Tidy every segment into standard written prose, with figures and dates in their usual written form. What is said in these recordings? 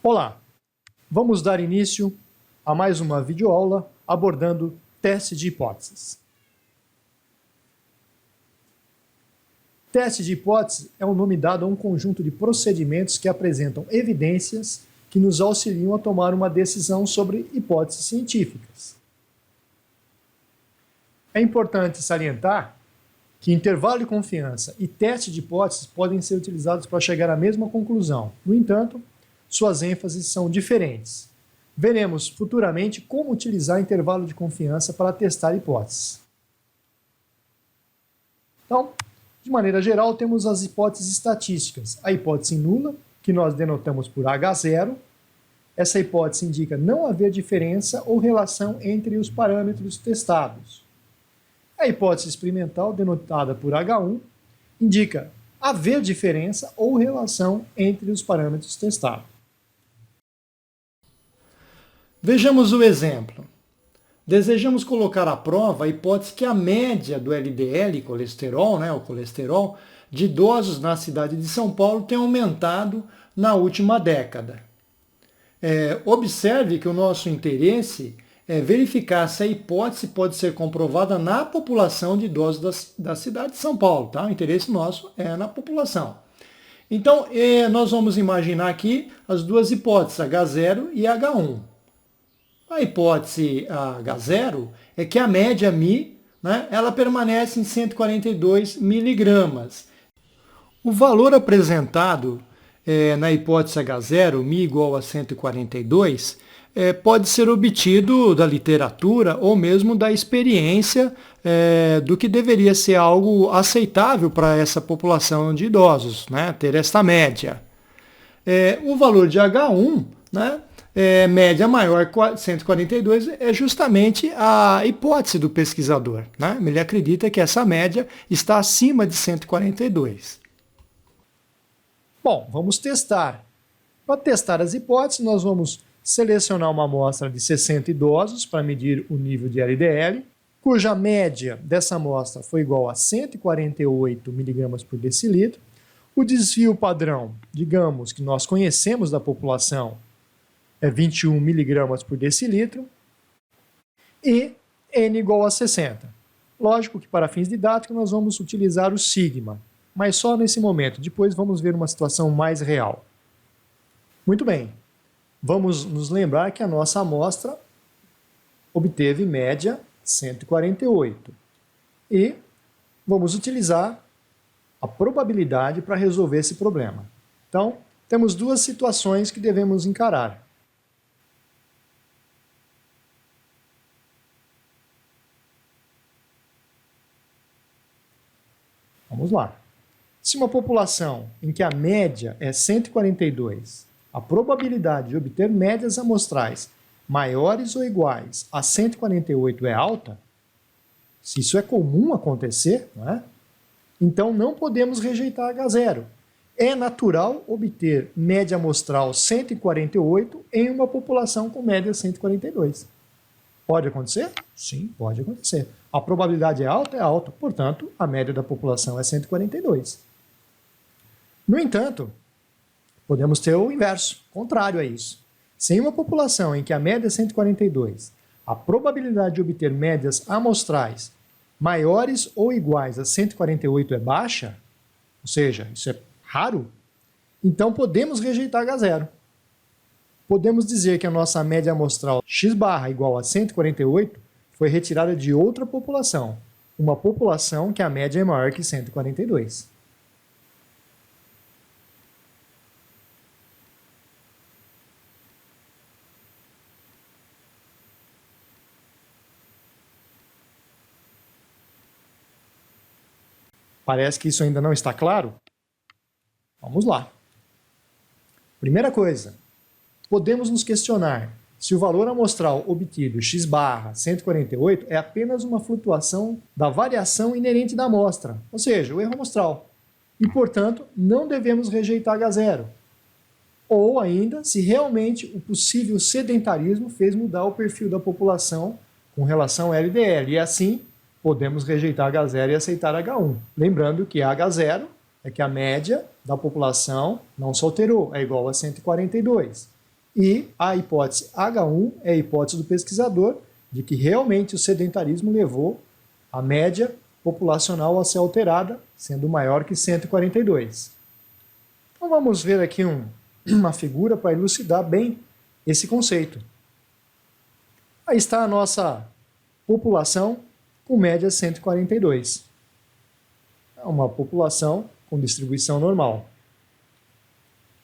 Olá, vamos dar início a mais uma videoaula abordando teste de hipóteses. Teste de hipótese é um nome dado a um conjunto de procedimentos que apresentam evidências que nos auxiliam a tomar uma decisão sobre hipóteses científicas. É importante salientar que intervalo de confiança e teste de hipóteses podem ser utilizados para chegar à mesma conclusão. No entanto, suas ênfases são diferentes. Veremos futuramente como utilizar intervalo de confiança para testar hipóteses. Então, de maneira geral, temos as hipóteses estatísticas. A hipótese nula, que nós denotamos por H0. Essa hipótese indica não haver diferença ou relação entre os parâmetros testados. A hipótese experimental, denotada por H1, indica haver diferença ou relação entre os parâmetros testados. Vejamos o exemplo. Desejamos colocar à prova a hipótese que a média do LDL, colesterol, o colesterol, de idosos na cidade de São Paulo tem aumentado na última década. Observe que o nosso interesse é verificar se a hipótese pode ser comprovada na população de idosos da cidade de São Paulo. Tá? O interesse nosso é na população. Então, nós vamos imaginar aqui as duas hipóteses, H0 e H1. A hipótese H0 é que a média μ, ela permanece em 142 miligramas. O valor apresentado na hipótese H0, μ igual a 142, pode ser obtido da literatura ou mesmo da experiência do que deveria ser algo aceitável para essa população de idosos, ter esta média. O valor de H1, média maior que 142, é justamente a hipótese do pesquisador. Ele acredita que essa média está acima de 142. Bom, vamos testar. Para testar as hipóteses, nós vamos selecionar uma amostra de 60 idosos para medir o nível de LDL, cuja média dessa amostra foi igual a 148 mg por decilitro. O desvio padrão, digamos que nós conhecemos da população, é 21 mg por decilitro, e N igual a 60. Lógico que para fins didáticos nós vamos utilizar o sigma, mas só nesse momento. Depois vamos ver uma situação mais real. Muito bem, vamos nos lembrar que a nossa amostra obteve média 148. E vamos utilizar a probabilidade para resolver esse problema. Então, temos duas situações que devemos encarar. Vamos lá. Se uma população em que a média é 142, a probabilidade de obter médias amostrais maiores ou iguais a 148 é alta, se isso é comum acontecer, então não podemos rejeitar H0. É natural obter média amostral 148 em uma população com média 142. Pode acontecer? Sim, pode acontecer. A probabilidade é alta? É alta. Portanto, a média da população é 142. No entanto, podemos ter o inverso, contrário a isso. Se em uma população em que a média é 142, a probabilidade de obter médias amostrais maiores ou iguais a 148 é baixa, ou seja, isso é raro, então podemos rejeitar H0. Podemos dizer que a nossa média amostral x barra igual a 148 foi retirada de outra população, uma população que a média é maior que 142. Parece que isso ainda não está claro? Vamos lá. Primeira coisa, podemos nos questionar se o valor amostral obtido, x barra 148, é apenas uma flutuação da variação inerente da amostra, ou seja, o erro amostral. E, portanto, não devemos rejeitar H0. Ou ainda, se realmente o possível sedentarismo fez mudar o perfil da população com relação ao LDL. E assim, podemos rejeitar H0 e aceitar H1. Lembrando que H0 é que a média da população não se alterou, é igual a 142. E a hipótese H1 é a hipótese do pesquisador de que realmente o sedentarismo levou a média populacional a ser alterada, sendo maior que 142. Então vamos ver aqui uma figura para elucidar bem esse conceito. Aí está a nossa população com média 142. É uma população com distribuição normal.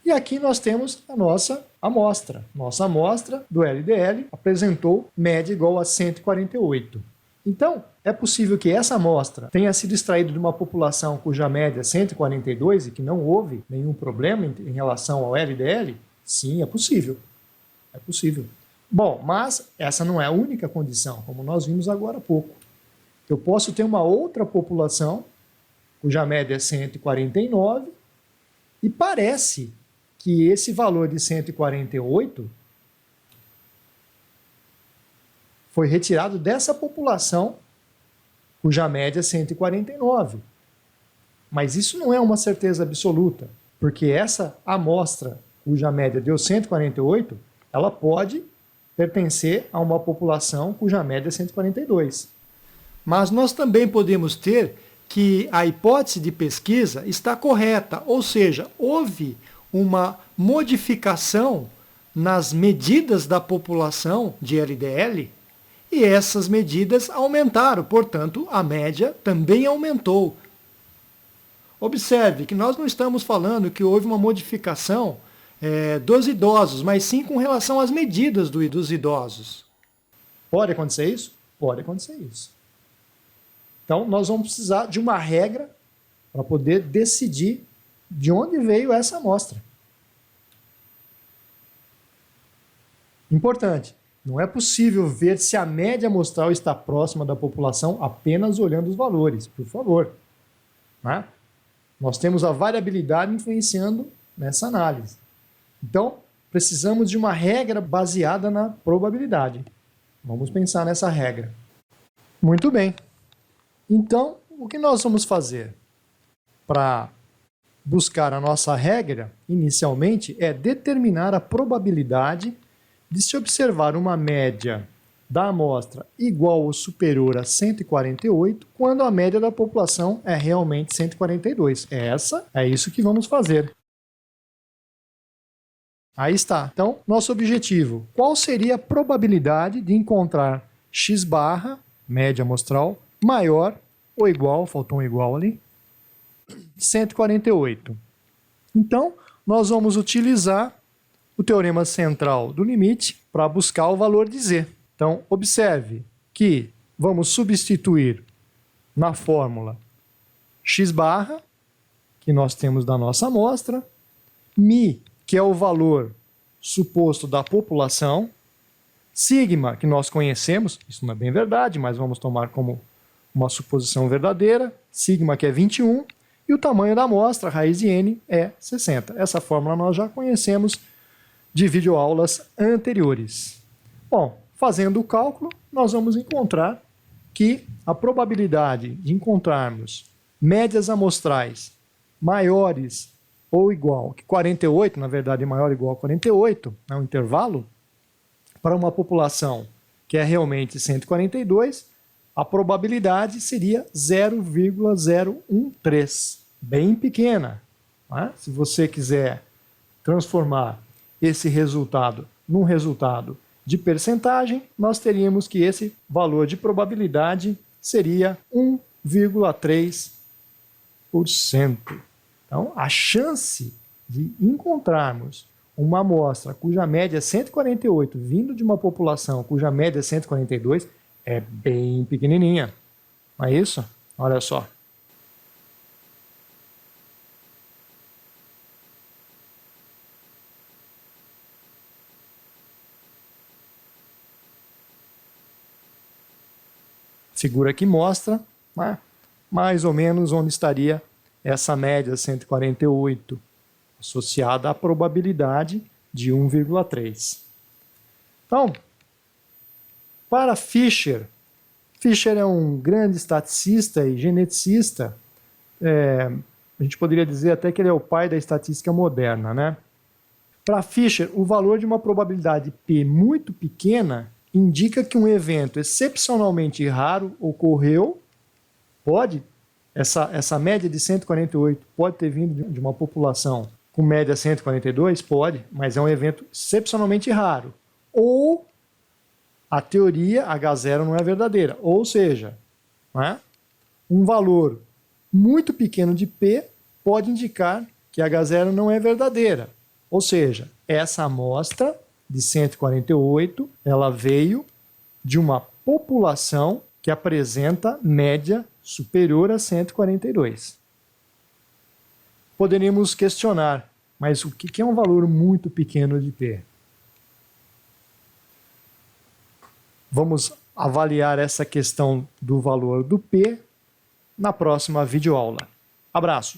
E aqui nós temos a nossa amostra. Nossa amostra do LDL apresentou média igual a 148. Então, é possível que essa amostra tenha sido extraída de uma população cuja média é 142 e que não houve nenhum problema em relação ao LDL? Sim, é possível. É possível. Bom, mas essa não é a única condição, como nós vimos agora há pouco. Eu posso ter uma outra população cuja média é 149 e parece que esse valor de 148 foi retirado dessa população cuja média é 149. Mas isso não é uma certeza absoluta, porque essa amostra cuja média deu 148, ela pode pertencer a uma população cuja média é 142. Mas nós também podemos ter que a hipótese de pesquisa está correta, ou seja, houve uma modificação nas medidas da população de LDL e essas medidas aumentaram, portanto, a média também aumentou. Observe que nós não estamos falando que houve uma modificação dos idosos, mas sim com relação às medidas dos idosos. Pode acontecer isso? Pode acontecer isso. Então, nós vamos precisar de uma regra para poder decidir de onde veio essa amostra. Importante, não é possível ver se a média amostral está próxima da população apenas olhando os valores, por favor. Né? Nós temos a variabilidade influenciando nessa análise. Então, precisamos de uma regra baseada na probabilidade. Vamos pensar nessa regra. Muito bem. Então, o que nós vamos fazer para buscar a nossa regra, inicialmente, é determinar a probabilidade de se observar uma média da amostra igual ou superior a 148, quando a média da população é realmente 142. É isso que vamos fazer. Aí está. Então, nosso objetivo. Qual seria a probabilidade de encontrar x barra, média amostral, maior ou igual, faltou um igual ali, 148. Então, nós vamos utilizar o teorema central do limite para buscar o valor de z. Então, observe que vamos substituir na fórmula x barra, que nós temos da nossa amostra, mi, que é o valor suposto da população, sigma, que nós conhecemos, isso não é bem verdade, mas vamos tomar como uma suposição verdadeira, sigma, que é 21, e o tamanho da amostra, raiz de n, é 60. Essa fórmula nós já conhecemos de videoaulas anteriores. Bom, fazendo o cálculo, nós vamos encontrar que a probabilidade de encontrarmos médias amostrais maiores ou igual que 48, na verdade maior ou igual a 48, é um intervalo, para uma população que é realmente 142, a probabilidade seria 0,013, bem pequena. Né? Se você quiser transformar esse resultado num resultado de percentagem, nós teríamos que esse valor de probabilidade seria 1,3%. Então, a chance de encontrarmos uma amostra cuja média é 148, vindo de uma população cuja média é 142, é bem pequenininha. Não é isso? Olha só. Figura que mostra, né, mais ou menos onde estaria essa média 148, associada à probabilidade de 1,3. Então, para Fisher é um grande estaticista e geneticista, a gente poderia dizer até que ele é o pai da estatística moderna, né? Para Fisher, o valor de uma probabilidade P muito pequena indica que um evento excepcionalmente raro ocorreu. Essa média de 148 pode ter vindo de uma população com média 142? Pode, mas é um evento excepcionalmente raro. Ou a teoria H0 não é verdadeira. Ou seja, um valor muito pequeno de P pode indicar que H0 não é verdadeira. Ou seja, essa amostra de 148, ela veio de uma população que apresenta média superior a 142. Poderíamos questionar, mas o que é um valor muito pequeno de P? Vamos avaliar essa questão do valor do P na próxima videoaula. Abraços!